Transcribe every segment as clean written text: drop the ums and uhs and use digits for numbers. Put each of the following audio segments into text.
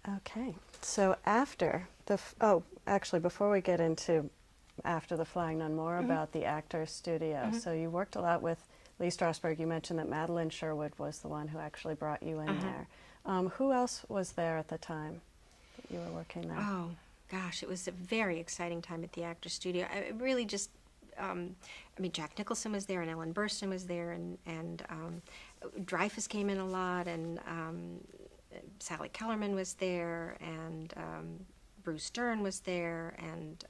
Okay. So actually, before we get into After the Flying Nun, more about the Actors Studio. So you worked a lot with Lee Strasberg. You mentioned that Madeline Sherwood was the one who actually brought you in there. Who else was there at the time that you were working there? Oh, gosh, it was a very exciting time at the Actors Studio. I really just, Jack Nicholson was there, and Ellen Burstyn was there, and Dreyfuss came in a lot, and Sally Kellerman was there, and Bruce Dern was there, and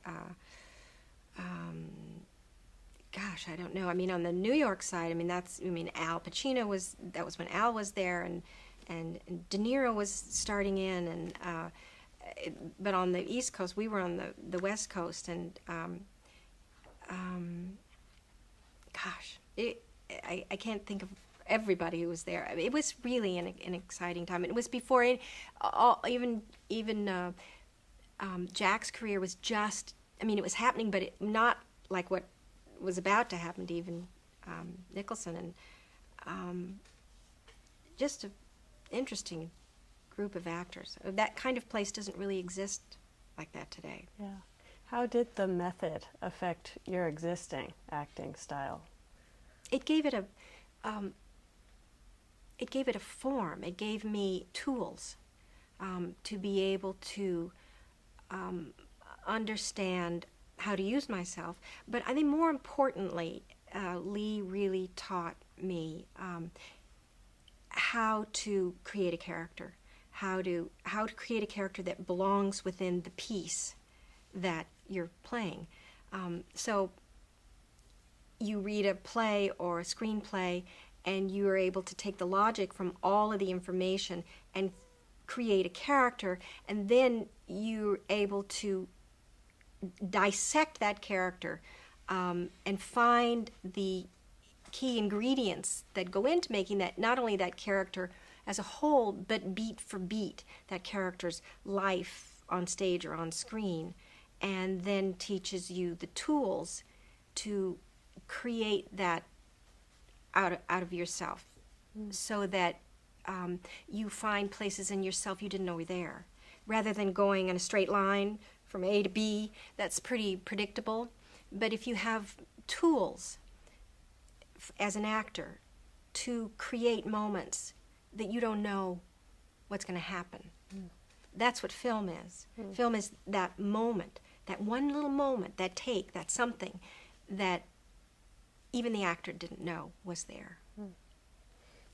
gosh, I don't know. On the New York side, Al Pacino that was when Al was there, and De Niro was starting in, and but on the East Coast, we were on the West Coast, and gosh, I can't think of everybody who was there. It was really an exciting time. It was before even Jack's career was just, it was happening, but not like what was about to happen to even Nicholson, and just an interesting group of actors. That kind of place doesn't really exist like that today. Yeah. How did the method affect your existing acting style? It gave it a form. It gave me tools to be able to understand how to use myself. But I think more importantly, Lee really taught me how to create a character, how to create a character that belongs within the piece that you're playing. So you read a play or a screenplay, and you are able to take the logic from all of the information and create a character, and then you're able to dissect that character and find the key ingredients that go into making that, not only that character as a whole, but beat for beat, that character's life on stage or on screen, and then teaches you the tools to create that out of yourself, so that you find places in yourself you didn't know were there. Rather than going in a straight line from A to B, that's pretty predictable. But if you have tools as an actor to create moments that you don't know what's going to happen, that's what film is. Film is that moment, that one little moment, that take, that something that even the actor didn't know was there.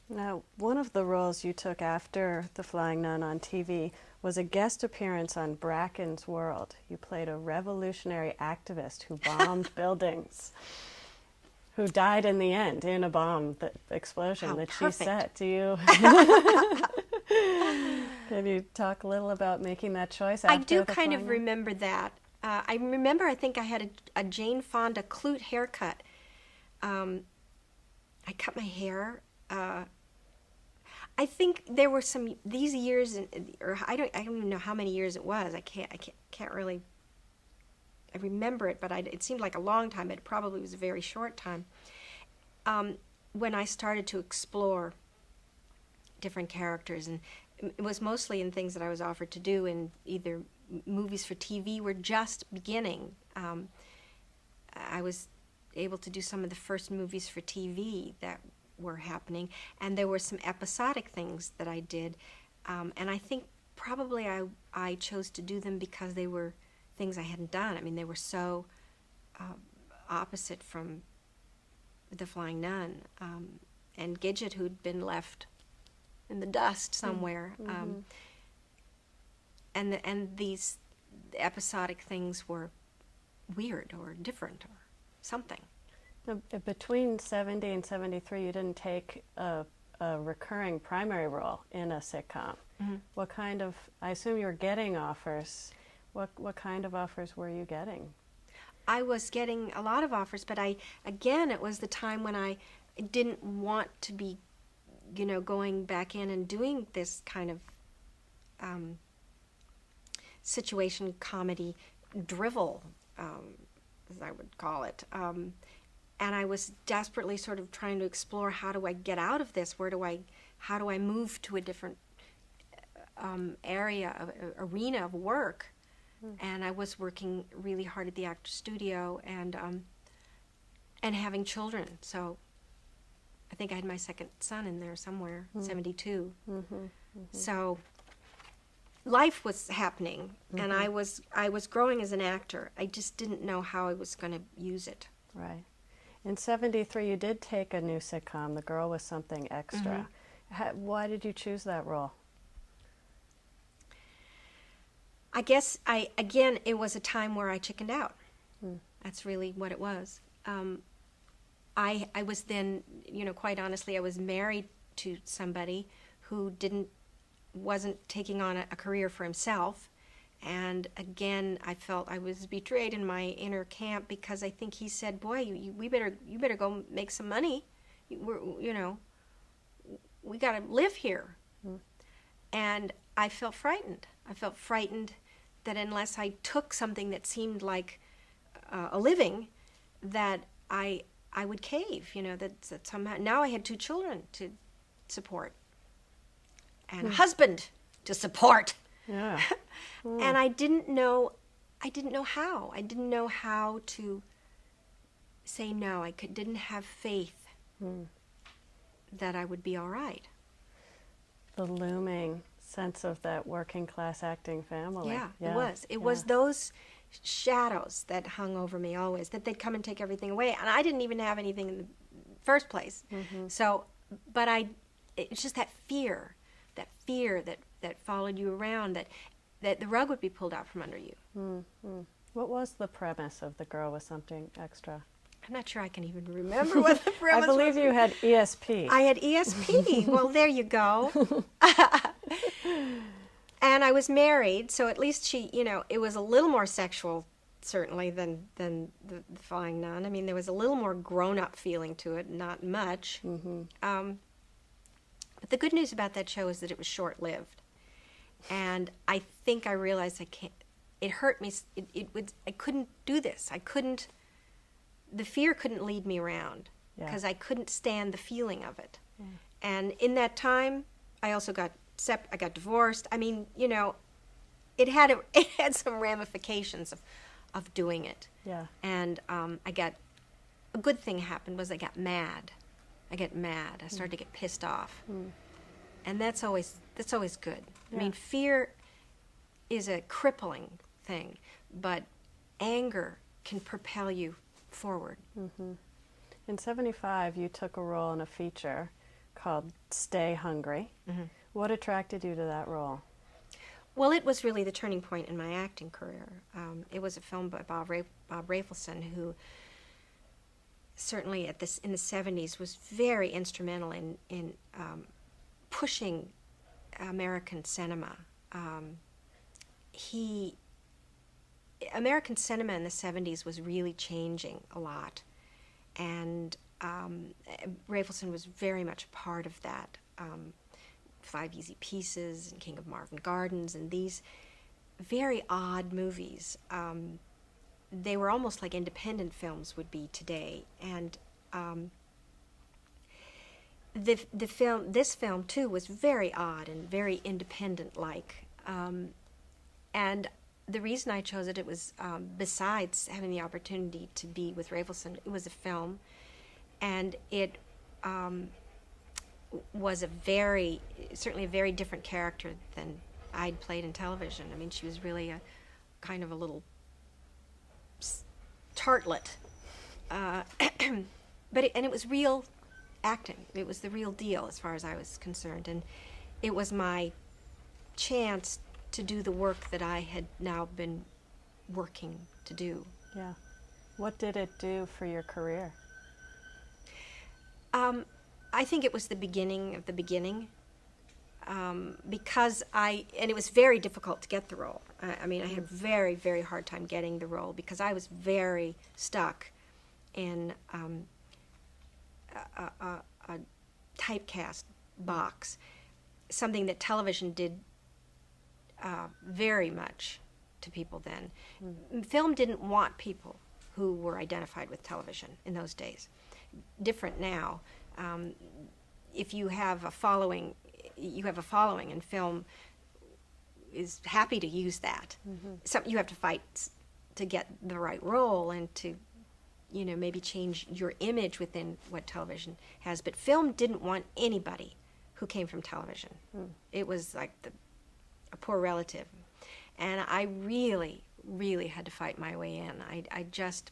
Now, one of the roles you took after The Flying Nun on TV was a guest appearance on Bracken's World. You played a revolutionary activist who bombed buildings, who died in the end in a bomb explosion How that perfect. she set. Can you talk a little about making that choice after I do The kind Flying of Nun? remember that. I think I had a Jane Fonda Clute haircut. I cut my hair. I think there were these years, or I don't even know how many years it was. I can't really. I remember it, but it seemed like a long time. It probably was a very short time. When I started to explore different characters, and it was mostly in things that I was offered to do in either movies for TV were just beginning. I was able to do some of the first movies for TV that were happening, and there were some episodic things that I did, and I think probably I chose to do them because they were things I hadn't done. They were so opposite from The Flying Nun, and Gidget, who'd been left in the dust somewhere, and these episodic things were weird or different or something. Now, between 70 and 73, you didn't take a recurring primary role in a sitcom. What kind of, I assume you were getting offers. What kind of offers were you getting? I was getting a lot of offers, but it was the time when I didn't want to be, going back in and doing this kind of situation comedy drivel, as I would call it. And I was desperately sort of trying to explore, how do I get out of this? How do I move to a different arena of work, and I was working really hard at the Actors Studio and having children. So I think I had my second son in there somewhere, 72. So life was happening, and I was growing as an actor. I just didn't know how I was going to use it. Right. In 73, you did take a new sitcom, The Girl with Something Extra. Why did you choose that role? I guess it was a time where I chickened out. That's really what it was. I was then, quite honestly, I was married to somebody who wasn't taking on a career for himself. And again, I felt I was betrayed in my inner camp because I think he said, "Boy, you better go make some money. We got to live here." And I felt frightened. I felt frightened that unless I took something that seemed like a living, that I would cave. That somehow now I had 2 children to support and a husband to support. Yeah. And I didn't know how. I didn't know how to say no. Didn't have faith that I would be all right. The looming sense of that working class acting family. Yeah, it was. It was those shadows that hung over me always, that they'd come and take everything away. And I didn't even have anything in the first place. So, but it's just that fear that followed you around, that the rug would be pulled out from under you. What was the premise of The Girl with Something Extra? I'm not sure I can even remember what the premise was. I believe you had ESP. I had ESP. Well, there you go. And I was married, so at least it was a little more sexual, certainly, than the Flying Nun. I mean, there was a little more grown-up feeling to it, not much. But the good news about that show is that it was short-lived. And I think I realized it hurt me. I couldn't do this. The fear couldn't lead me around because I couldn't stand the feeling of it. And in that time, I also got divorced. I mean, it had some ramifications of doing it. Yeah. And a good thing happened was I got mad. I started to get pissed off. And that's always good. I mean, fear is a crippling thing, but anger can propel you forward. In 75, you took a role in a feature called Stay Hungry. What attracted you to that role? Well, it was really the turning point in my acting career. It was a film by Bob Rafelson, who certainly in the 70s was very instrumental in pushing American cinema. American cinema in the 70s was really changing a lot, and Rafelson was very much a part of that. 5 Easy Pieces and King of Marvin Gardens and these very odd movies. They were almost like independent films would be today, and this film too was very odd and very independent-like. And the reason I chose it was besides having the opportunity to be with Rafelson, it was a film, and it was certainly a very different character than I'd played in television. I mean, she was really a kind of a little tartlet, but it was real acting. It was the real deal as far as I was concerned, and it was my chance to do the work that I had now been working to do. Yeah. What did it do for your career? I think it was the beginning of the beginning, because it was very difficult to get the role. I mean, I had a very, very hard time getting the role because I was very stuck in a typecast box, something that television did very much to people then. Film didn't want people who were identified with television in those days. Different now. If you have a following, in film. is happy to use that. So you have to fight to get the right role and to, maybe change your image within what television has. But film didn't want anybody who came from television. It was like a poor relative. And I really, really had to fight my way in. I just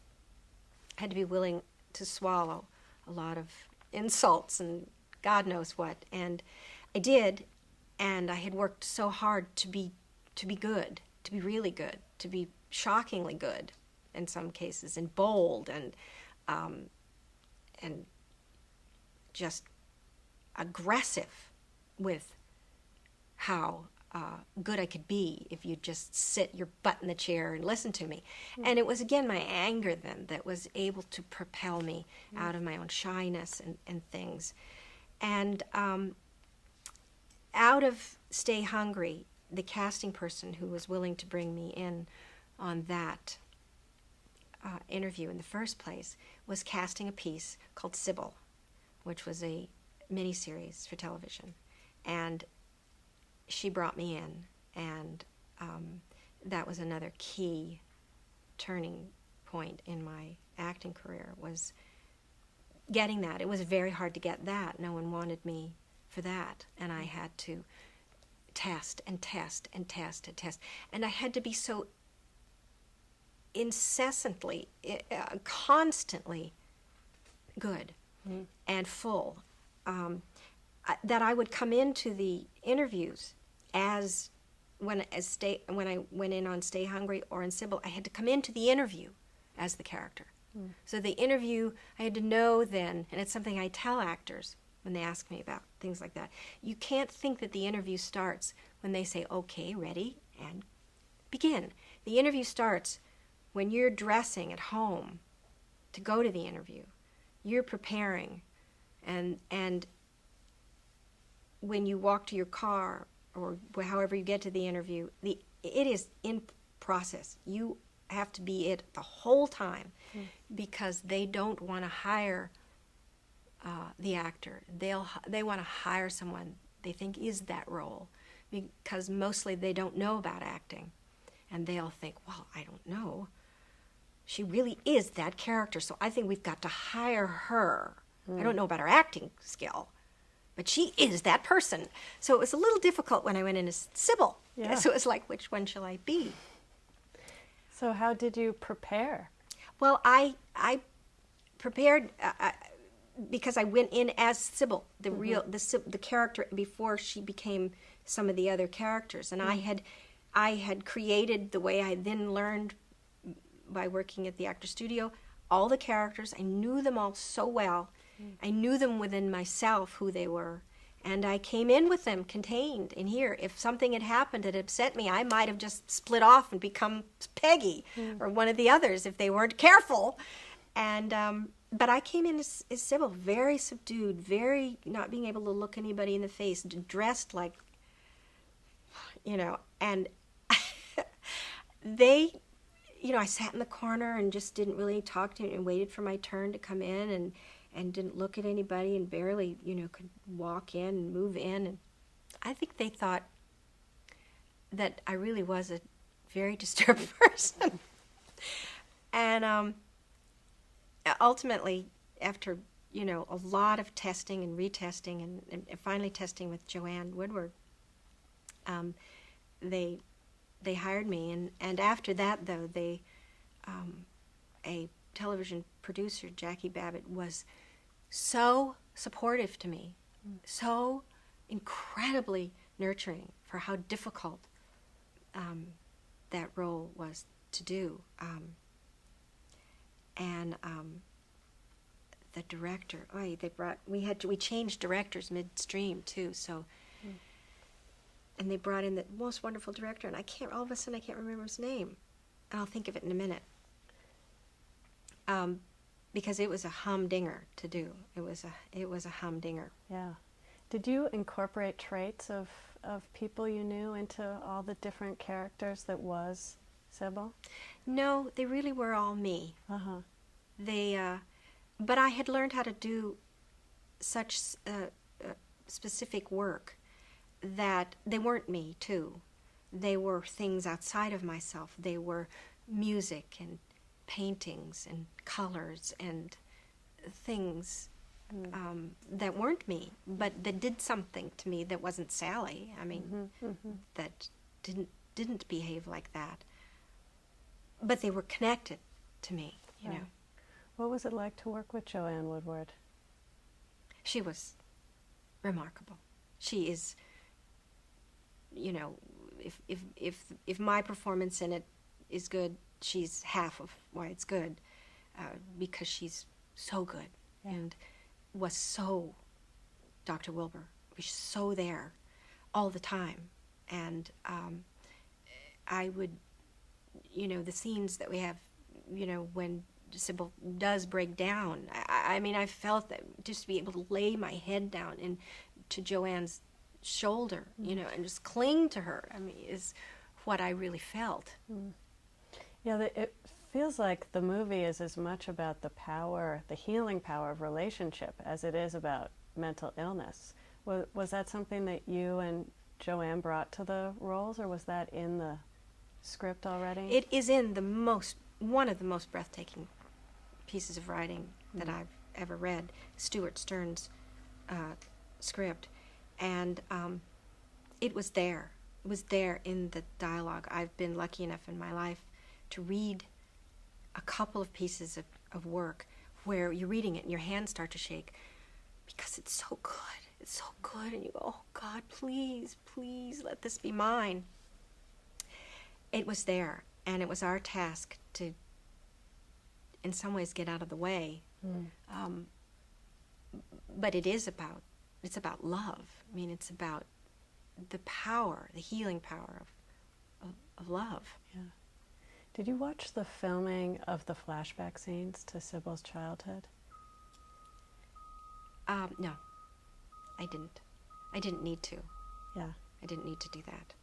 had to be willing to swallow a lot of insults and God knows what. And I did, and I had worked so hard to be good, to be really good, to be shockingly good in some cases, and bold, and just aggressive with how good I could be if you just sit your butt in the chair and listen to me. And it was, again, my anger then that was able to propel me out of my own shyness and things. And out of Stay Hungry, the casting person who was willing to bring me in on that interview in the first place was casting a piece called Sybil, which was a miniseries for television. And she brought me in, and that was another key turning point in my acting career, was getting that. It was very hard to get that. No one wanted me for that, and I had to test and test and test and test. And I had to be so incessantly, constantly good and full, that I would come into the interviews when I went in on Stay Hungry or in Sybil, I had to come into the interview as the character. So the interview, I had to know then, and it's something I tell actors when they ask me about things like that. You can't think that the interview starts when they say, okay, ready, and begin. The interview starts when you're dressing at home to go to the interview. You're preparing, and when you walk to your car or however you get to the interview, it is in process. You have to be it the whole time because they don't want to hire the actor. They want to hire someone they think is that role, because mostly they don't know about acting, and they'll think, well, I don't know. She really is that character, so I think we've got to hire her. I don't know about her acting skill, but she is that person. So it was a little difficult when I went in as Sybil. Yeah. So it was like, which one shall I be? So how did you prepare? Well, I prepared because I went in as Sybil, the character before she became some of the other characters, and I had created the way I then learned by working at the Actor Studio, all the characters. I knew them all so well. I knew them within myself, who they were, and I came in with them contained in here. If something had happened that upset me, I might have just split off and become Peggy or one of the others if they weren't careful. And but I came in as Sybil, very subdued, very not being able to look anybody in the face, dressed like, and they, I sat in the corner and just didn't really talk to them and waited for my turn to come in and didn't look at anybody and barely, could walk in and move in. And I think they thought that I really was a very disturbed person. And ultimately, after, a lot of testing and retesting and finally testing with Joanne Woodward, they hired me. And after that, though, a television producer, Jackie Babbitt, was so supportive to me, so incredibly nurturing for how difficult that role was to do. And the director, we changed directors midstream too, so. And they brought in the most wonderful director, and all of a sudden I can't remember his name. And I'll think of it in a minute. Because it was a humdinger to do. It was a humdinger. Yeah. Did you incorporate traits of people you knew into all the different characters that was Sybil? No, they really were all me. But I had learned how to do such specific work that they weren't me too. They were things outside of myself. They were music and paintings and colors and things that weren't me, but that did something to me that wasn't Sally. I mean, that didn't behave like that. But they were connected to me, you know. What was it like to work with Joanne Woodward? She was remarkable. She is, you know, if my performance in it is good, she's half of why it's good, because she's so good and was so Dr. Wilbur. Was so there all the time. And I would, you know, the scenes that we have, you know, when Sybil does break down, I mean, I felt that just to be able to lay my head down into Joanne's shoulder, you know, and just cling to her, I mean, is what I really felt. Yeah, it feels like the movie is as much about the power, the healing power of relationship as it is about mental illness. Was that something that you and Joanne brought to the roles, or was that in the script already? It is in one of the most breathtaking pieces of writing that I've ever read, Stuart Stern's script, and it was there. It was there in the dialogue. I've been lucky enough in my life to read a couple of pieces of work where you're reading it and your hands start to shake because it's so good. It's so good, and you go, oh God, please, please let this be mine. It was there, and it was our task to, in some ways, get out of the way. But it's about love. I mean, it's about the power, the healing power of love. Yeah. Did you watch the filming of the flashback scenes to Sybil's childhood? No, I didn't. I didn't need to. Yeah. I didn't need to do that.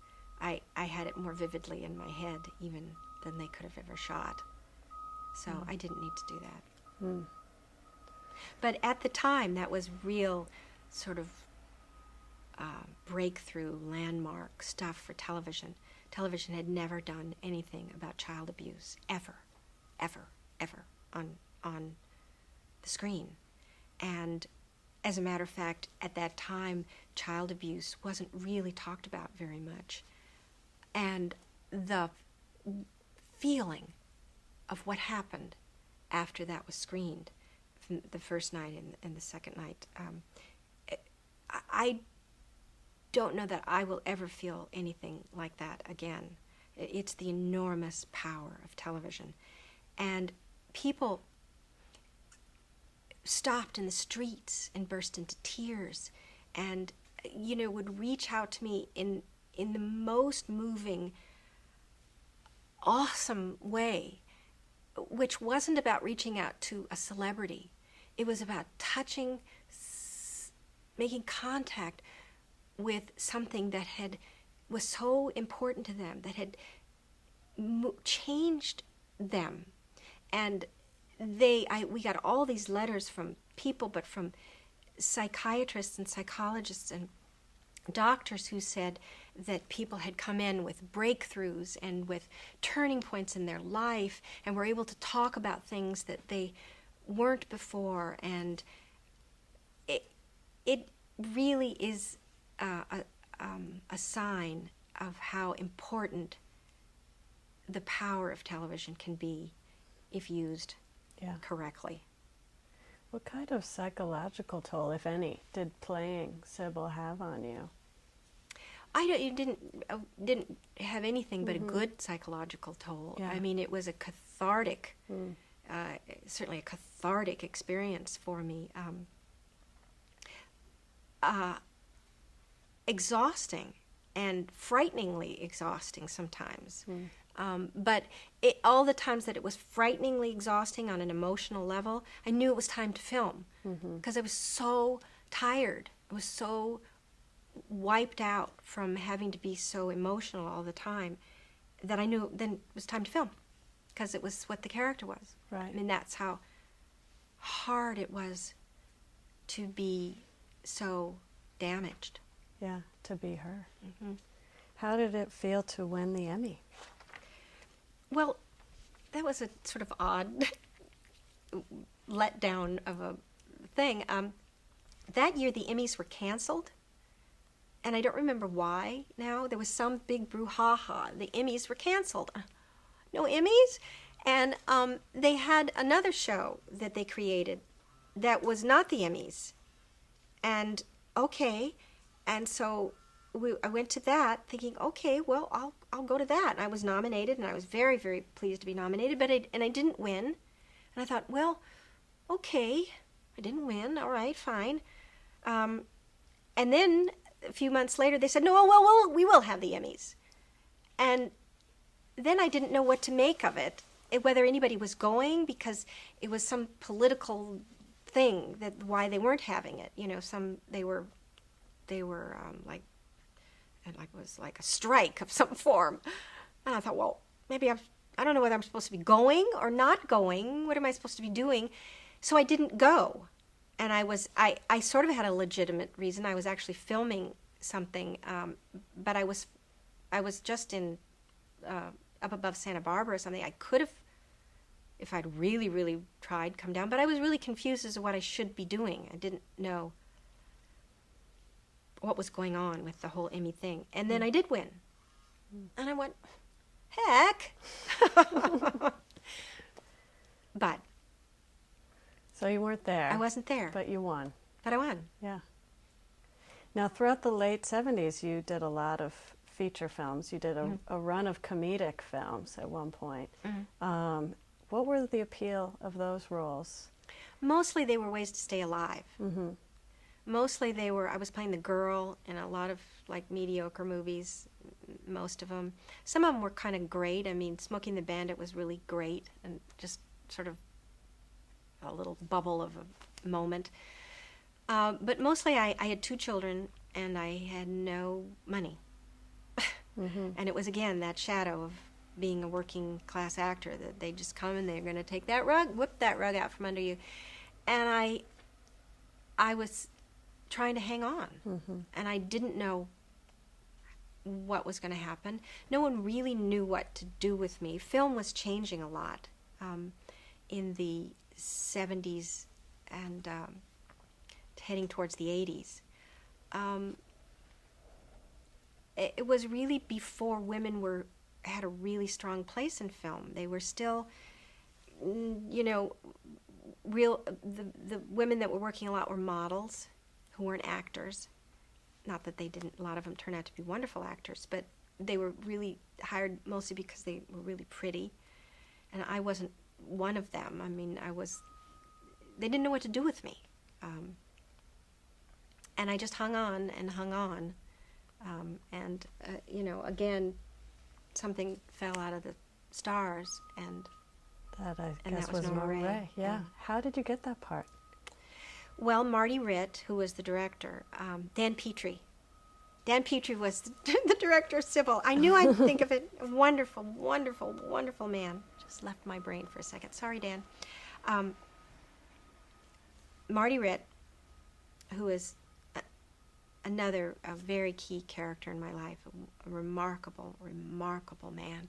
I had it more vividly in my head even than they could have ever shot. So I didn't need to do that. But at the time, that was real sort of breakthrough, landmark stuff for television. Television had never done anything about child abuse, ever on the screen. And as a matter of fact, at that time, child abuse wasn't really talked about very much. And the feeling of what happened after that was screened, the first night and the second night, I don't know that I will ever feel anything like that again. It's the enormous power of television. And people stopped in the streets and burst into tears and, you know, would reach out to me in the most moving, awesome way, which wasn't about reaching out to a celebrity. It was about touching, making contact with something that was so important to them, that had changed them. And we got all these letters from people, but from psychiatrists and psychologists and doctors who said that people had come in with breakthroughs and with turning points in their life and were able to talk about things that they weren't before. And it really is a sign of how important the power of television can be if used correctly. What kind of psychological toll, if any, did playing Sybil have on you? It didn't have anything but a good psychological toll. Yeah. I mean, it was a cathartic, certainly a cathartic experience for me. Exhausting and frighteningly exhausting sometimes. But all the times that it was frighteningly exhausting on an emotional level, I knew it was time to film because I was so tired. I was so wiped out from having to be so emotional all the time that I knew then it was time to film because it was what the character was. Right. I mean, that's how hard it was to be so damaged. Yeah, to be her. How did it feel to win the Emmy? Well, that was a sort of odd letdown of a thing. That year, the Emmys were canceled, and I don't remember why now. There was some big brouhaha. The Emmys were canceled. No Emmys? And they had another show that they created that was not the Emmys. And okay, and so I went to that thinking, okay, well, I'll go to that. And I was nominated, and I was very, very pleased to be nominated, but I didn't win. And I thought, well, okay, I didn't win. All right, fine. And then a few months later, they said, no, well, we will have the Emmys. And then I didn't know what to make of it, whether anybody was going, because it was some political thing that why they weren't having it. You know, they were like it was like a strike of some form. And I thought, well, maybe I don't know whether I'm supposed to be going or not going. What am I supposed to be doing? So I didn't go. And I sort of had a legitimate reason. I was actually filming something, but I was just in up above Santa Barbara or something. I could have, if I'd really, really tried, come down. But I was really confused as to what I should be doing. I didn't know what was going on with the whole Emmy thing. And then I did win. And I went, heck. But So you weren't there. I wasn't there. But you won. But I won. Yeah. Now, throughout the late 70s, you did a lot of feature films. You did a run of comedic films at one point. Mm-hmm. What were the appeal of those roles? Mostly they were ways to stay alive. Mm-hmm. Mostly I was playing the girl in a lot of like mediocre movies, most of them. Some of them were kind of great. I mean, Smokey and the Bandit was really great and just sort of a little bubble of a moment. But mostly I had 2 children and I had no money. Mm-hmm. And it was, again, that shadow of being a working class actor, that they just come and they're going to take that rug, whip that rug out from under you. And I was trying to hang on. Mm-hmm. And I didn't know what was going to happen. No one really knew what to do with me. Film was changing a lot in the 70s and heading towards the 80s. It was really before women had a really strong place in film. They were still, you know, the women that were working a lot were models who weren't actors. Not that they didn't, a lot of them turned out to be wonderful actors, but they were really hired mostly because they were really pretty. And I wasn't one of them. I mean, they didn't know what to do with me. And I just hung on and hung on. You know, again, something fell out of the stars, and That I and guess that was was Norma Norma Ray. Ray. Yeah. How did you get that part? Well, Marty Ritt, who was the director, Dan Petrie. Dan Petrie was the director of Sybil. I knew I'd think of it. A wonderful, wonderful, wonderful man. Just left my brain for a second. Sorry, Dan. Marty Ritt, who is another very key character in my life, a remarkable, remarkable man,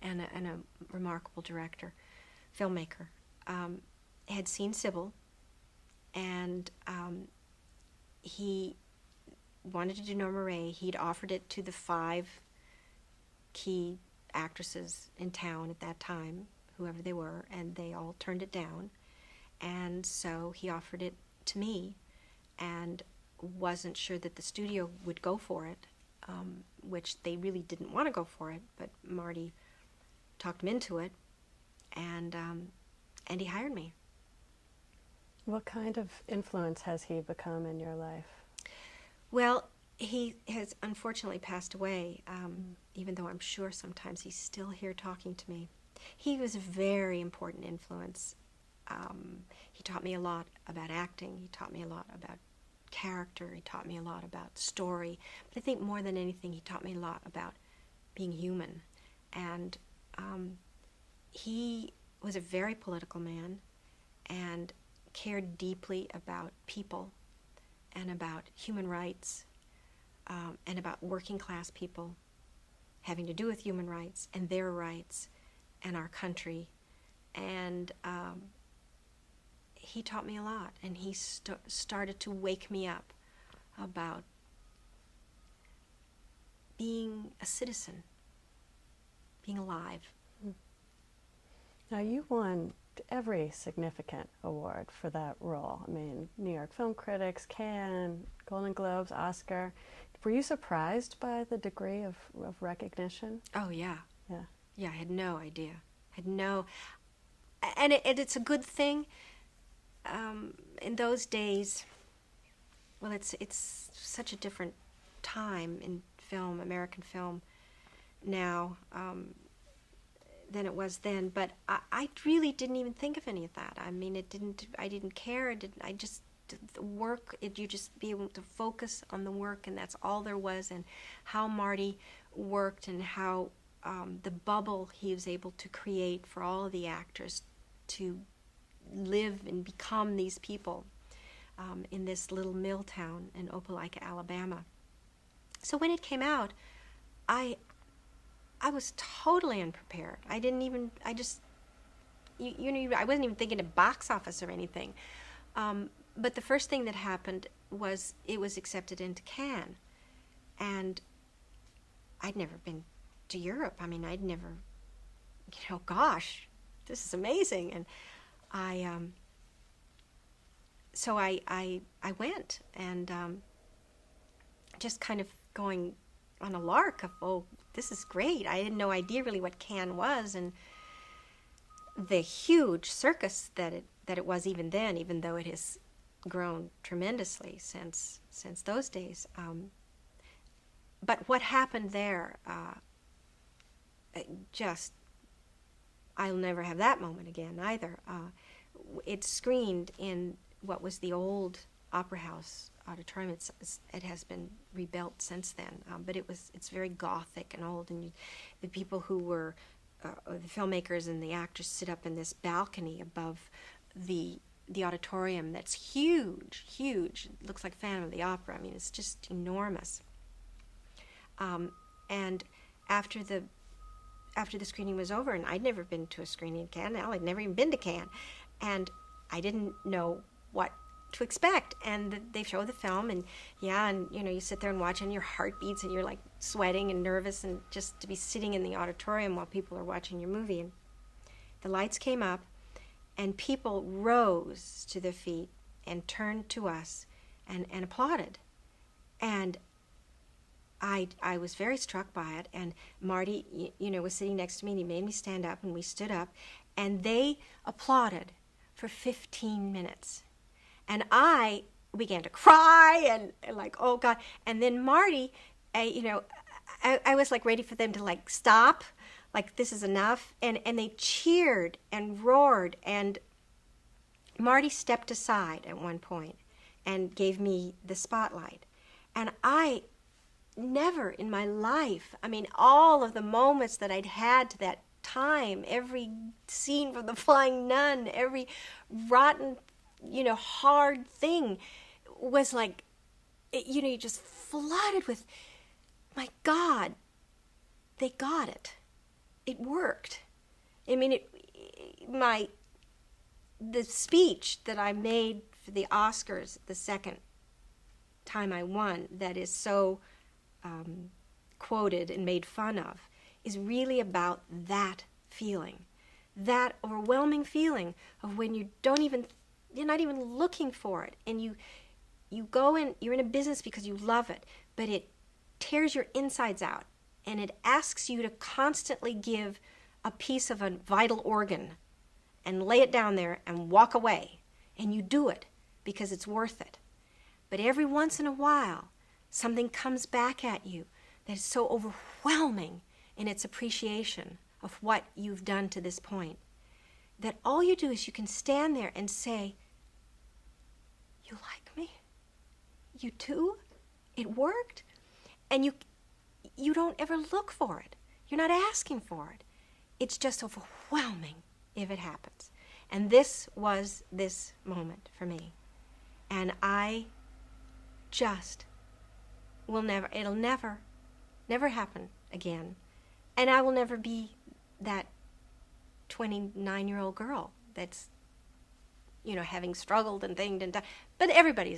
and a remarkable director, filmmaker, had seen Sybil, and he wanted to do Norma Ray. He'd offered it to the 5 key actresses in town at that time, whoever they were, and they all turned it down. And so he offered it to me, and wasn't sure that the studio would go for it, which they really didn't want to go for it, but Marty talked him into it, and he hired me. What kind of influence has he become in your life? Well, he has unfortunately passed away, even though I'm sure sometimes he's still here talking to me. He was a very important influence. He taught me a lot about acting. He taught me a lot about character. He taught me a lot about story. But I think more than anything, he taught me a lot about being human. And he was a very political man and cared deeply about people and about human rights and about working class people having to do with human rights and their rights and our country. And he taught me a lot, and he started to wake me up about being a citizen, being alive. Now, you won every significant award for that role. I mean, New York Film Critics, Cannes, Golden Globes, Oscar. Were you surprised by the degree of recognition? Oh, yeah. Yeah. Yeah, I had no idea. And it's a good thing. In those days, well, it's such a different time in film, American film, now than it was then. But I really didn't even think of any of that. I mean, I didn't care. I just the work. You just be able to focus on the work, and that's all there was. And how Marty worked, and how the bubble he was able to create for all of the actors to live and become these people in this little mill town in Opelika, Alabama. So when it came out, I was totally unprepared. I wasn't even thinking of box office or anything. But the first thing that happened was it was accepted into Cannes. And I'd never been to Europe. I mean, I'd never, gosh, this is amazing. And so I went, and just kind of going on a lark of, oh, this is great. I had no idea really what Cannes was, and the huge circus that it was even then, even though it has grown tremendously since those days. But what happened there, I'll never have that moment again either. It screened in what was the old Opera House auditorium. It has been rebuilt since then, but it's very Gothic and old, and the people who were the filmmakers and the actors sit up in this balcony above the auditorium that's huge. It looks like Phantom of the Opera. I mean, it's just enormous. And after the screening was over, and I'd never been to a screening in Cannes, I'd never even been to Cannes, and I didn't know what to expect. And they show the film, and you sit there and watch, and your heart beats, and you're like sweating and nervous, and just to be sitting in the auditorium while people are watching your movie. And the lights came up, and people rose to their feet and turned to us and applauded. And I was very struck by it, and Marty, was sitting next to me, and he made me stand up, and we stood up, and they applauded for 15 minutes. And I began to cry, and like, oh God. And then Marty, I was like ready for them to like stop, like this is enough. And they cheered and roared, and Marty stepped aside at one point and gave me the spotlight. And I never in my life, I mean, all of the moments that I'd had to that time, every scene from The Flying Nun, every rotten, hard thing was like, you just flooded with, my God, they got it. It worked. I mean, the speech that I made for the Oscars the second time I won, that is so quoted and made fun of, is really about that feeling, that overwhelming feeling of when you're not even looking for it, and you go in, you're in a business because you love it, but it tears your insides out, and it asks you to constantly give a piece of a vital organ and lay it down there and walk away, and you do it because it's worth it. But every once in a while, something comes back at you that is so overwhelming in its appreciation of what you've done to this point, that all you do is you can stand there and say, you like me? You do? It worked? And you don't ever look for it. You're not asking for it. It's just overwhelming if it happens. And this was this moment for me. And I just it'll never happen again. And I will never be that 29-year-old girl that's, having struggled and thinged and done. But everybody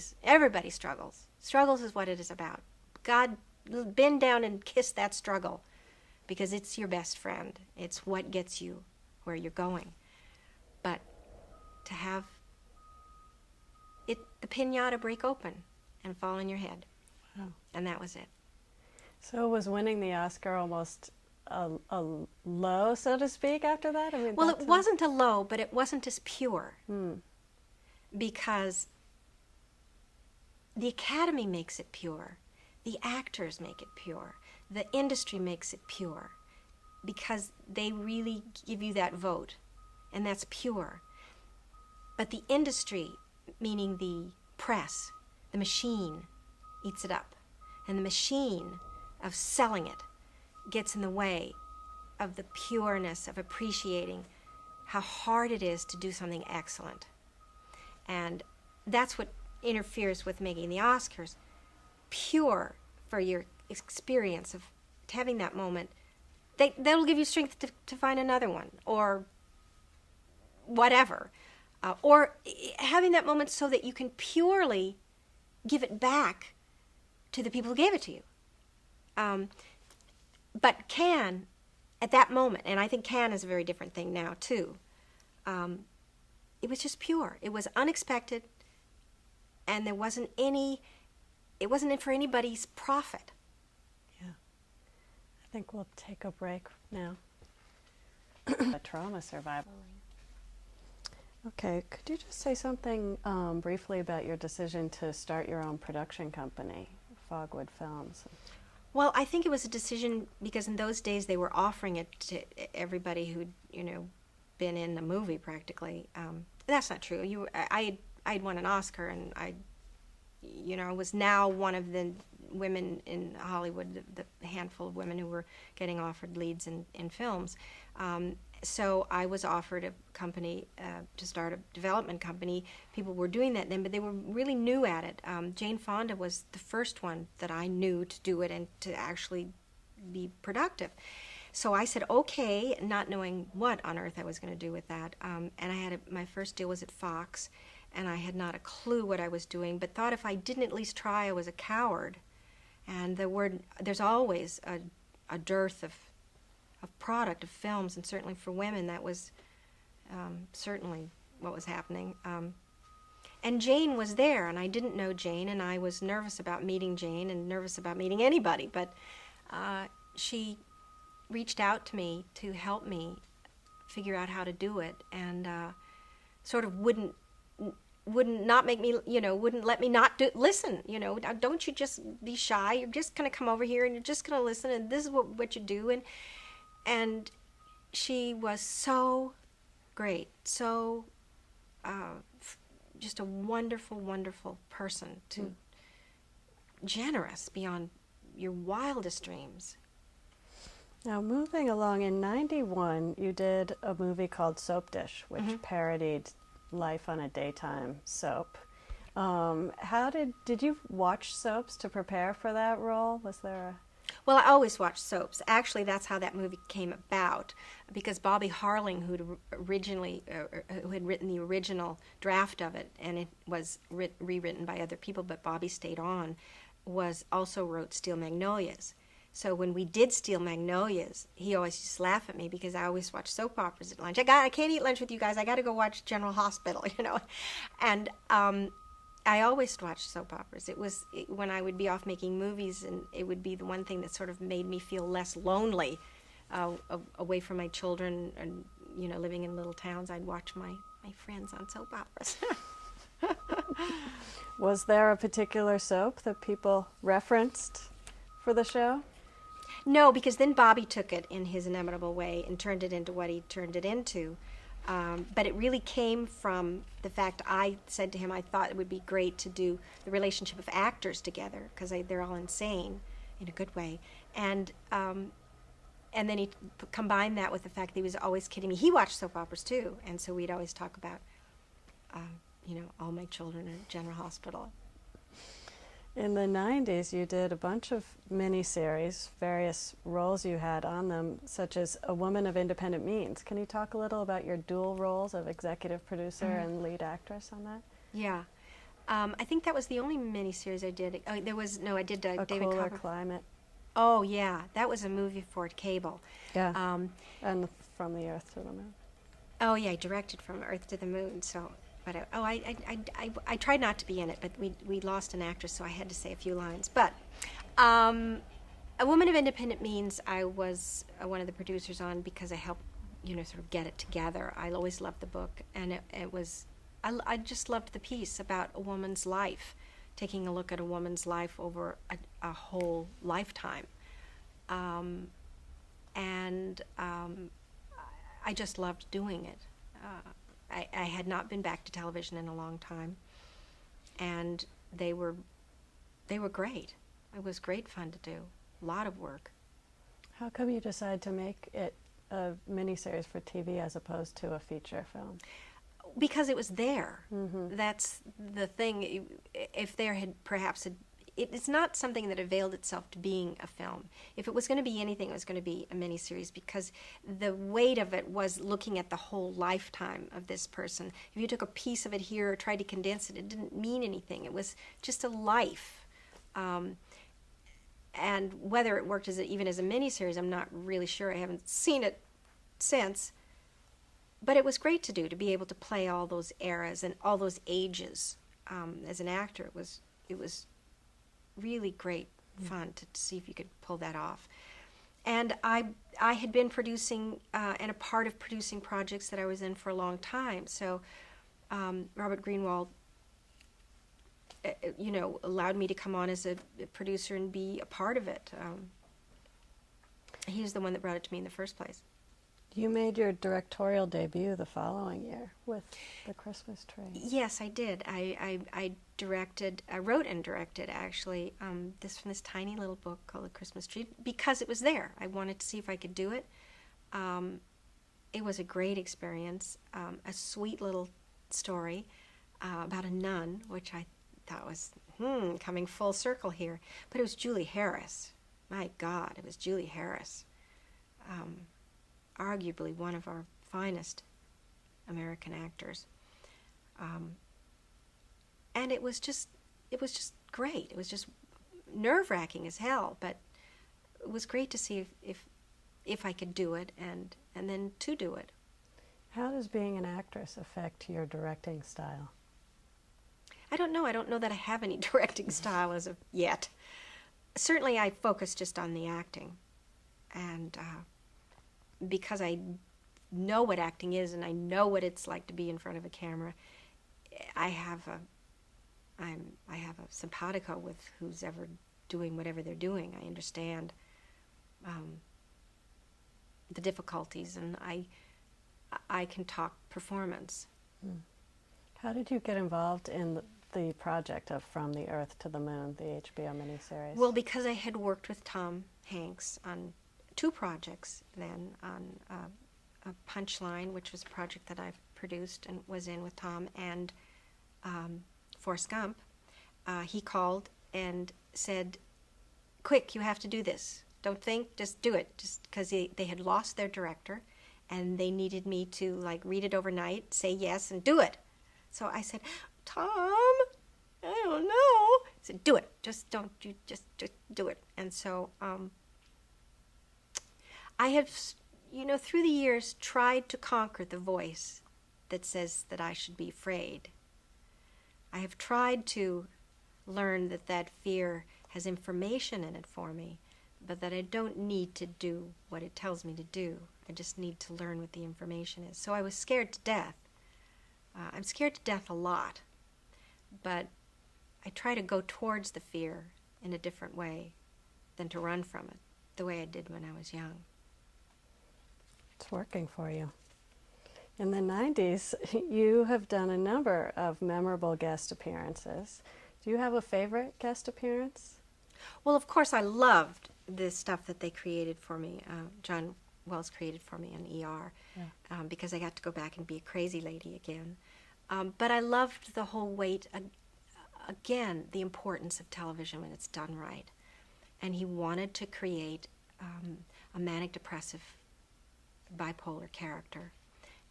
struggles. Struggles is what it is about. God, bend down and kiss that struggle, because it's your best friend. It's what gets you where you're going. But to have the pinata break open and fall on your head. Wow. And that was it. So was winning the Oscar almost a low, so to speak, after that? I mean, well, it wasn't a low, but it wasn't as pure. Because the Academy makes it pure. The actors make it pure. The industry makes it pure. Because they really give you that vote. And that's pure. But the industry, meaning the press, the machine, eats it up. And the machine of selling it gets in the way of the pureness of appreciating how hard it is to do something excellent. And that's what interferes with making the Oscars pure for your experience of having that moment. That'll give you strength to find another one, or whatever. Or having that moment so that you can purely give it back to the people who gave it to you. But Cannes, at that moment, and I think Cannes is a very different thing now too, it was just pure. It was unexpected, and it wasn't for anybody's profit. Yeah. I think we'll take a break now. A trauma survivor. Okay, could you just say something briefly about your decision to start your own production company, Fogwood Films? Well, I think it was a decision because in those days they were offering it to everybody who'd, been in a movie practically. That's not true. I'd won an Oscar, and I was now one of the women in Hollywood, the handful of women who were getting offered leads in films. So I was offered a company to start a development company. People were doing that then, but they were really new at it. Jane Fonda was the first one that I knew to do it and to actually be productive. So I said, okay, not knowing what on earth I was going to do with that. And I had my first deal was at Fox, and I had not a clue what I was doing, but thought if I didn't at least try, I was a coward. And there's always a dearth of product, of films, and certainly for women, that was certainly what was happening. And Jane was there, and I didn't know Jane, and I was nervous about meeting Jane and nervous about meeting anybody, but she reached out to me to help me figure out how to do it, and sort of wouldn't not make me, wouldn't let me not listen, don't you just be shy, you're just going to come over here and you're just going to listen, and this is what you do. And she was so great, so just a wonderful, wonderful person, generous beyond your wildest dreams. Now, moving along, in '91, you did a movie called Soap Dish, which parodied life on a daytime soap. Did you watch soaps to prepare for that role? Was there a... Well, I always watched soaps. Actually, that's how that movie came about, because Bobby Harling, who had written the original draft of it, and it was rewritten by other people, but Bobby stayed on, also wrote Steel Magnolias. So when we did Steel Magnolias, he always used to laugh at me because I always watched soap operas at lunch. I can't eat lunch with you guys. I got to go watch General Hospital, And I always watched soap operas. When I would be off making movies, and it would be the one thing that sort of made me feel less lonely away from my children and, living in little towns. I'd watch my friends on soap operas. Was there a particular soap that people referenced for the show? No, because then Bobby took it in his inimitable way and turned it into what he turned it into. But it really came from the fact I said to him I thought it would be great to do the relationship of actors together, because they're all insane in a good way. And then he combined that with the fact that he was always kidding me. He watched soap operas too, and so we'd always talk about, All My Children at General Hospital. In the 90s, you did a bunch of miniseries, various roles you had on them, such as A Woman of Independent Means. Can you talk a little about your dual roles of executive producer and lead actress on that? Yeah. I think that was the only miniseries I did. I did A David Cooler Copperfield. Climate. Oh, yeah. That was a movie for cable. Yeah. And From the Earth to the Moon. Oh, yeah. I directed From Earth to the Moon. So, but I tried not to be in it, but we lost an actress, so I had to say a few lines. But A Woman of Independent Means, I was one of the producers on because I helped, sort of get it together. I always loved the book, and it was. I just loved the piece about a woman's life, taking a look at a woman's life over a whole lifetime. I just loved doing it. I had not been back to television in a long time, and they were great. It was great fun to do. A lot of work. How come you decided to make it a miniseries for TV as opposed to a feature film? Because it was there. Mm-hmm. That's the thing. If there had perhaps it's not something that availed itself to being a film. If it was going to be anything, it was going to be a miniseries, because the weight of it was looking at the whole lifetime of this person. If you took a piece of it here or tried to condense it, it didn't mean anything. It was just a life. And whether it worked even as a miniseries, I'm not really sure. I haven't seen it since. But it was great to do, to be able to play all those eras and all those ages. As an actor, it was really great fun to see if you could pull that off. And I had been producing and a part of producing projects that I was in for a long time. So Robert Greenwald, allowed me to come on as a producer and be a part of it. He's the one that brought it to me in the first place. You made your directorial debut the following year with The Christmas Tree. Yes, I did. I wrote and directed, actually, this tiny little book called The Christmas Tree, because it was there. I wanted to see if I could do it. It was a great experience, a sweet little story about a nun, which I thought was, coming full circle here. But it was Julie Harris. My God, it was Julie Harris. Arguably one of our finest American actors, and it was just great. It was just nerve-wracking as hell, but it was great to see if I could do it, and then to do it. How does being an actress affect your directing style? I don't know. I don't know that I have any directing style as of yet. Certainly, I focus just on the acting, and because I know what acting is and I know what it's like to be in front of a camera, I have a simpatico with who's ever doing whatever they're doing. I understand the difficulties, and I can talk performance. How did you get involved in the project of From the Earth to the Moon, the HBO miniseries? Well, because I had worked with Tom Hanks on 2 projects then, on a Punchline, which was a project that I've produced and was in with Tom, and Forrest Gump. He called and said, "Quick, you have to do this. Don't think, just do it." Just because they had lost their director, and they needed me to read it overnight, say yes, and do it. So I said, "Tom, I don't know." He said, "Do it. Just do it." And so I have, through the years, tried to conquer the voice that says that I should be afraid. I have tried to learn that fear has information in it for me, but that I don't need to do what it tells me to do. I just need to learn what the information is. So I was scared to death. I'm scared to death a lot, but I try to go towards the fear in a different way than to run from it, the way I did when I was young. It's working for you. In the 90s, you have done a number of memorable guest appearances. Do you have a favorite guest appearance? Well, of course, I loved the stuff that they created for me. John Wells created for me on ER, because I got to go back and be a crazy lady again. But I loved the whole weight again, the importance of television when it's done right. And he wanted to create a manic depressive bipolar character.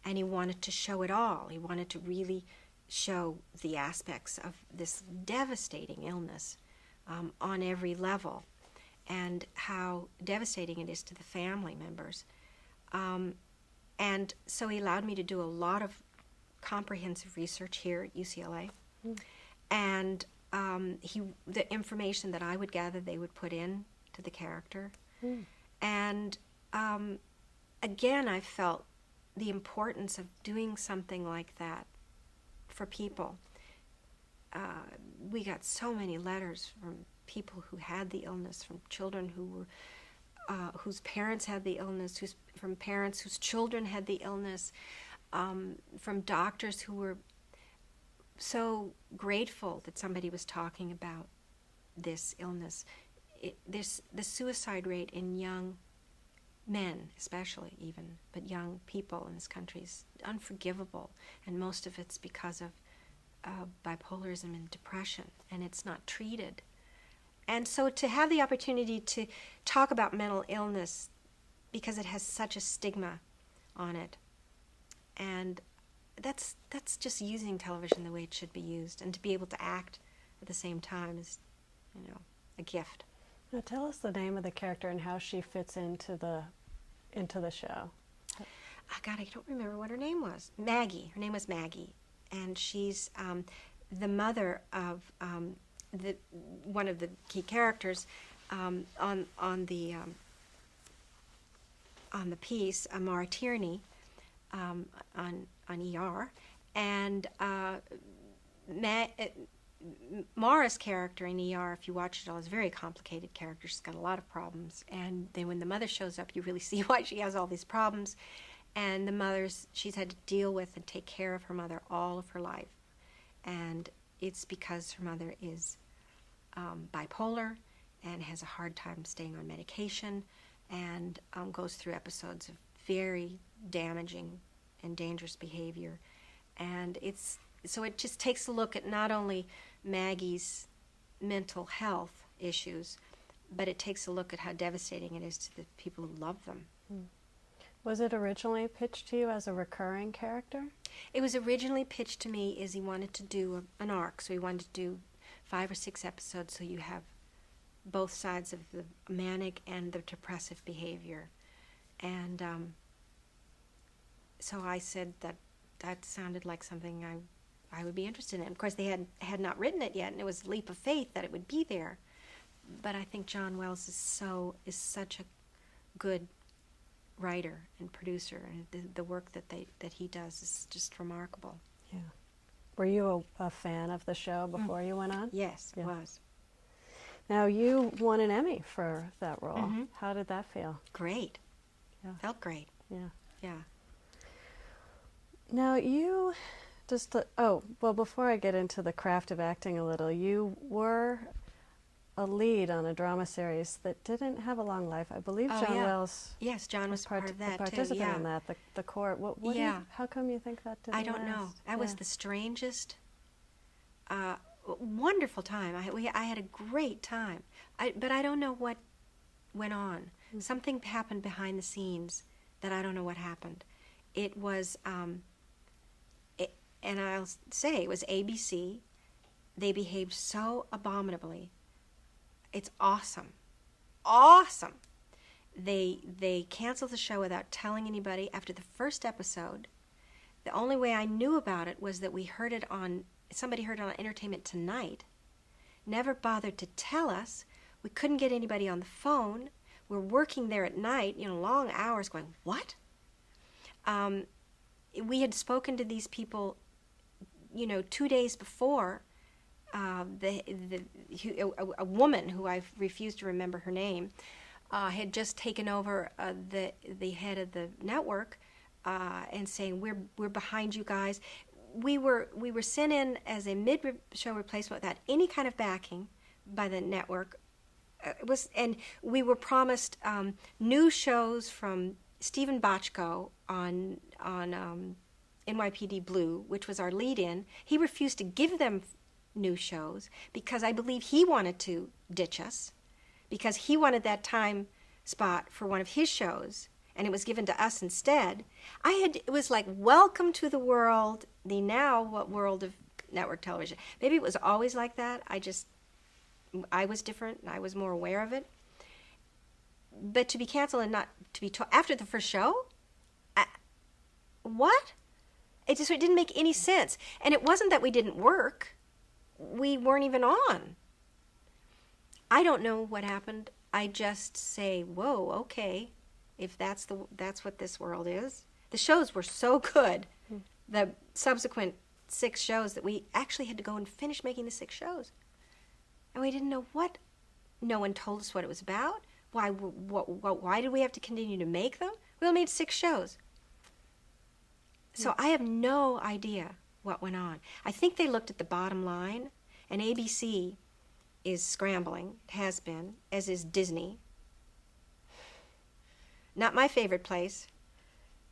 And he wanted to show it all. He wanted to really show the aspects of this devastating illness on every level, and how devastating it is to the family members. And so he allowed me to do a lot of comprehensive research here at UCLA. And the information that I would gather, they would put in to the character. And again, I felt the importance of doing something like that for people. We got so many letters from people who had the illness, from children who were whose parents had the illness, from parents whose children had the illness, from doctors who were so grateful that somebody was talking about this illness. The suicide rate in young men, especially even, but young people in this country is unforgivable, and most of it's because of bipolarism and depression, and it's not treated. And so to have the opportunity to talk about mental illness, because it has such a stigma on it, and that's just using television the way it should be used, and to be able to act at the same time is, a gift. Now tell us the name of the character and how she fits into the show. God, I don't remember what her name was. Maggie. Her name was Maggie, and she's the mother of one of the key characters on the piece, Maura Tierney, on ER, and Maura's character in ER, if you watch it all, is a very complicated character. She's got a lot of problems, and then when the mother shows up, you really see why she has all these problems. And she's had to deal with and take care of her mother all of her life, and it's because her mother is bipolar and has a hard time staying on medication, and goes through episodes of very damaging and dangerous behavior. And so it just takes a look at not only Maggie's mental health issues, but it takes a look at how devastating it is to the people who love them. Was it originally pitched to you as a recurring character? It was originally pitched to me as he wanted to do an arc, so he wanted to do 5 or 6 episodes so you have both sides of the manic and the depressive behavior. And so I said that sounded like something I would be interested in. Of course, they had not written it yet, and it was a leap of faith that it would be there. But I think John Wells is such a good writer and producer, and the work that he does is just remarkable. Yeah. Were you a fan of the show before you went on? Yes, yeah. I was. Now, you won an Emmy for that role. Mm-hmm. How did that feel? Great. Yeah. Felt great. Yeah. Yeah. Now, you just... before I get into the craft of acting a little, you were a lead on a drama series that didn't have a long life. I believe John Wells... Yes, John was part of that, too. Participant in that, the court. How come you think that didn't I don't last? know. That was the strangest, wonderful time. I had a great time. But I don't know what went on. Mm-hmm. Something happened behind the scenes that I don't know what happened. It was... and I'll say it was ABC. They behaved so abominably. It's awesome. Awesome. They canceled the show without telling anybody after the first episode. The only way I knew about it was that somebody heard it on Entertainment Tonight. Never bothered to tell us. We couldn't get anybody on the phone. We're working there at night, long hours going, what? We had spoken to these people 2 days before, a woman who I've refused to remember her name had just taken over the head of the network and saying we're behind you guys. We were sent in as a mid-show replacement without any kind of backing by the network. And we were promised new shows from Stephen Bochco on NYPD Blue, which was our lead-in. He refused to give them new shows because I believe he wanted to ditch us because he wanted that time spot for one of his shows and it was given to us instead. It was like, welcome to the world, the now what world of network television. Maybe it was always like that. I was different and I was more aware of it. But to be canceled and not to be after the first show? What? It didn't make any sense. And it wasn't that we didn't work. We weren't even on. I don't know what happened. I just say, whoa, okay, if that's what this world is. The shows were so good, the subsequent 6 shows, that we actually had to go and finish making the 6 shows. And we didn't know what. No one told us what it was about. Why did we have to continue to make them? We only made 6 shows. So I have no idea what went on. I think they looked at the bottom line, and ABC is scrambling, has been, as is Disney. Not my favorite place.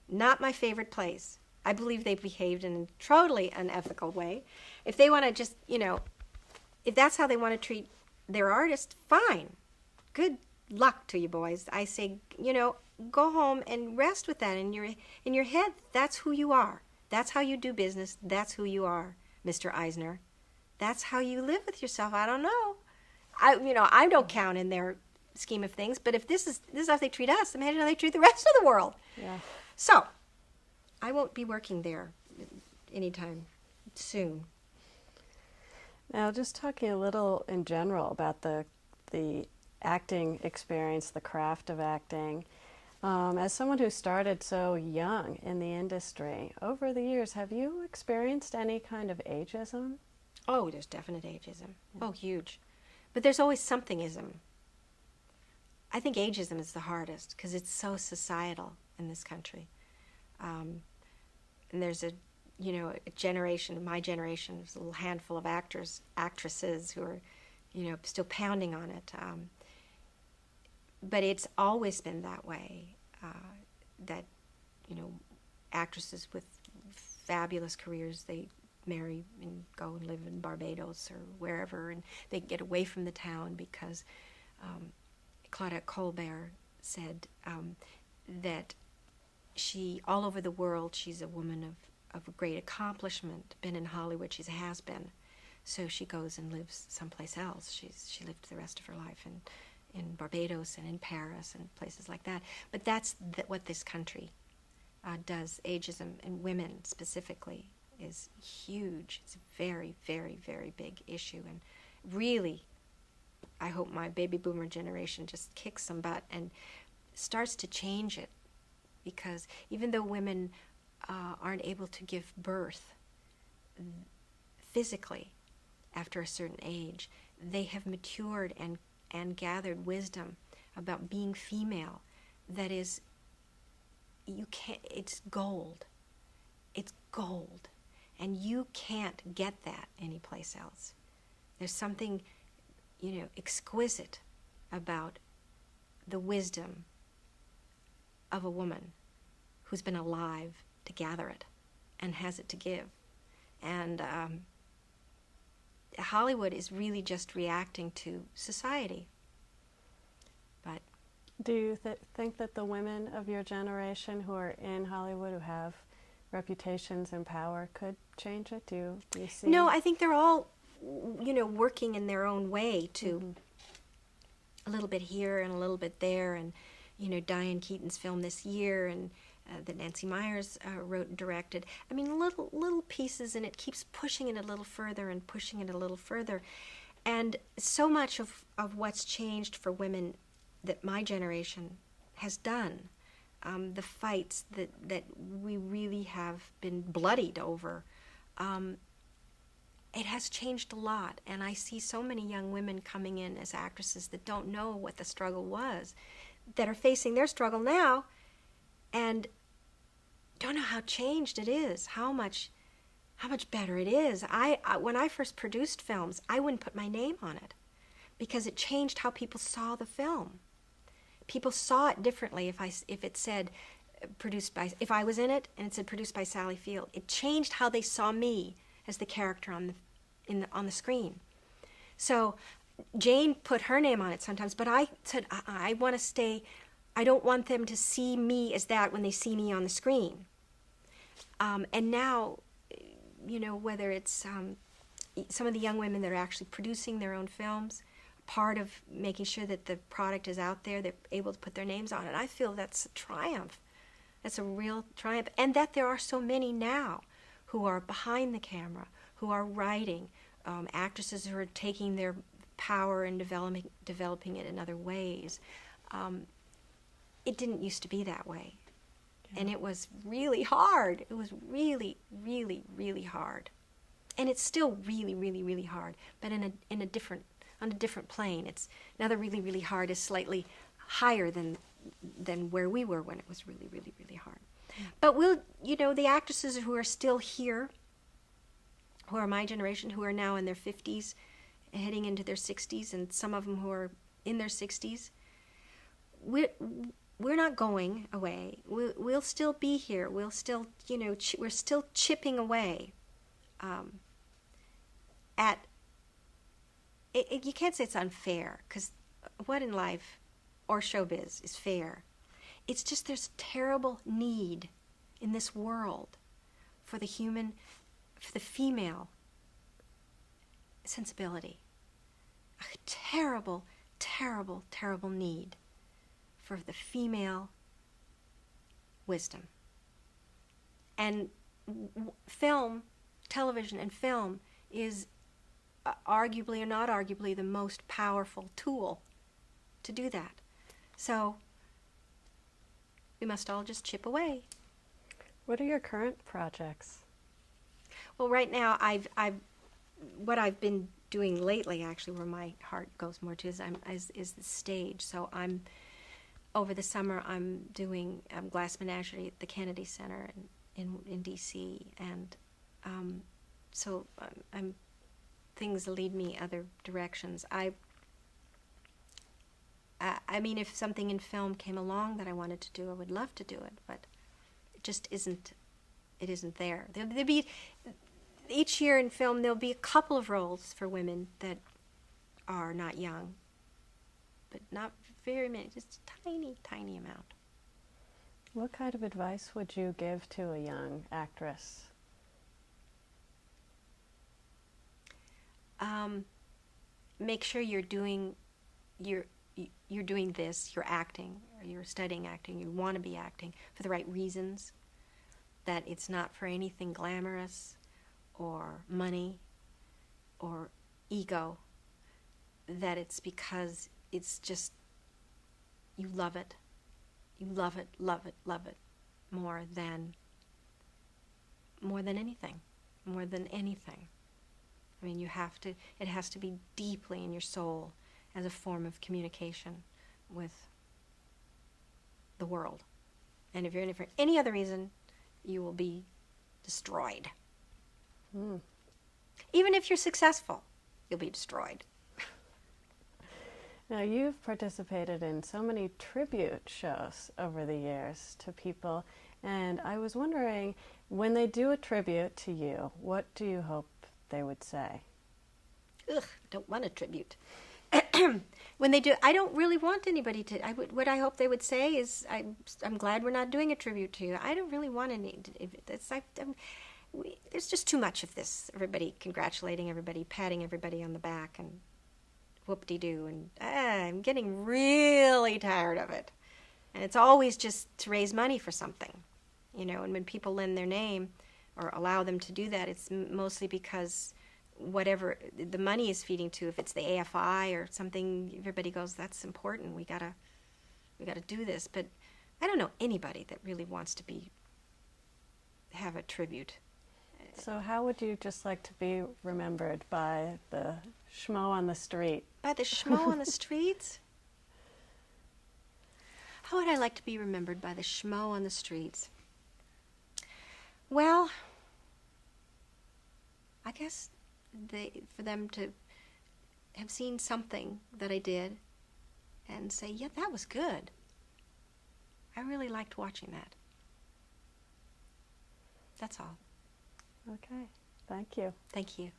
Not my favorite place. I believe they behaved in a totally unethical way. If they want to just, if that's how they want to treat their artists, fine. Good luck to you boys. I say, go home and rest with that in your head. That's who you are. That's how you do business. That's who you are, Mr. Eisner. That's how you live with yourself. I don't know. I don't count in their scheme of things, but if this is how they treat us, imagine how they treat the rest of the world. Yeah. So, I won't be working there anytime soon. Now, just talking a little in general about the acting experience, the craft of acting. As someone who started so young in the industry, over the years, have you experienced any kind of ageism? Oh, there's definite ageism. Yeah. Oh, huge. But there's always something-ism. I think ageism is the hardest because it's so societal in this country. And there's a generation, my generation, there's a little handful of actresses who are, still pounding on it. But it's always been that way, that, actresses with fabulous careers, they marry and go and live in Barbados or wherever, and they get away from the town because Claudette Colbert said that all over the world, she's a woman of great accomplishment, been in Hollywood, she has been. So she goes and lives someplace else. She lived the rest of her life in Barbados and in Paris and places like that. But that's what this country does. Ageism, and women specifically, is huge. It's a very, very, very big issue. And really, I hope my baby boomer generation just kicks some butt and starts to change it. Because even though women aren't able to give birth physically after a certain age, they have matured and gathered wisdom about being female that is, it's gold. It's gold. And you can't get that anyplace else. There's something, exquisite about the wisdom of a woman who's been alive to gather it and has it to give. And Hollywood is really just reacting to society. But do you think that the women of your generation who are in Hollywood, who have reputations and power, could change it? Do you see? No, I think they're all, working in their own way to a little bit here and a little bit there. And, Diane Keaton's film this year, and that Nancy Meyers wrote and directed. I mean, little pieces, and it keeps pushing it a little further and pushing it a little further. And so much of what's changed for women that my generation has done, the fights that we really have been bloodied over, it has changed a lot. And I see so many young women coming in as actresses that don't know what the struggle was, that are facing their struggle now, and don't know how changed it is, how much better it is. I when I first produced films, I wouldn't put my name on it because it changed how people saw the film. People saw it differently if it said if I was in it and it said produced by Sally Field. It changed how they saw me as the character on the screen. So Jane put her name on it sometimes, but I said, I want to stay, I don't want them to see me as that when they see me on the screen. And now, you know, whether it's some of the young women that are actually producing their own films, part of making sure that the product is out there, they're able to put their names on it. I feel that's a triumph. That's a real triumph. And that there are so many now who are behind the camera, who are writing, actresses who are taking their power and developing it in other ways. It didn't used to be that way. Yeah. And it was really hard. It was really, really, really hard. And it's still really, really, really hard, but on a different plane. It's another really, really hard is slightly higher than where we were when it was really, really, really hard. But the actresses who are still here, who are my generation, who are now in their 50s, heading into their 60s, and some of them who are in their 60s, we're not going away. We'll still be here. We'll still, we're still chipping away at. You can't say it's unfair, because what in life or showbiz is fair? It's just there's a terrible need in this world for the female sensibility. A terrible, terrible, terrible need for the female wisdom. And television and film is arguably or not arguably the most powerful tool to do that. So we must all just chip away. What are your current projects? Well, right now what I've been doing lately, actually, where my heart goes more to is the stage. So over the summer I'm doing Glass Menagerie at the Kennedy Center in D.C. and so I'm things lead me other directions. I mean, if something in film came along that I wanted to do, I would love to do it, but it just isn't. It isn't there. There'll be each year in film there'll be a couple of roles for women that are not young, but not very many. Just a tiny, tiny amount. What kind of advice would you give to a young actress? Make sure you're doing this, you're acting, or you're studying acting, you want to be acting for the right reasons, that it's not for anything glamorous or money or ego, that it's because it's just you love it. You love it, love it, love it more than anything, more than anything. I mean, it has to be deeply in your soul as a form of communication with the world. And if you're in it for any other reason, you will be destroyed. Even if you're successful, you'll be destroyed. Now, you've participated in so many tribute shows over the years to people, and I was wondering, when they do a tribute to you, what do you hope they would say? Ugh, I don't want a tribute. When they do, I don't really want anybody to. What I hope they would say is, I'm glad we're not doing a tribute to you. I don't really want any. There's just too much of this. Everybody congratulating everybody, patting everybody on the back, and whoop-de-doo. And I'm getting really tired of it. And it's always just to raise money for something, And when people lend their name or allow them to do that, it's mostly because whatever the money is feeding to, if it's the AFI or something, everybody goes, that's important, we gotta do this. But I don't know anybody that really wants to have a tribute. So how would you just like to be remembered? By the schmo on the street? By the schmo on the streets? How would I like to be remembered by the schmo on the streets? Well, I guess for them to have seen something that I did and say, yeah, that was good. I really liked watching that. That's all. Okay. Thank you. Thank you.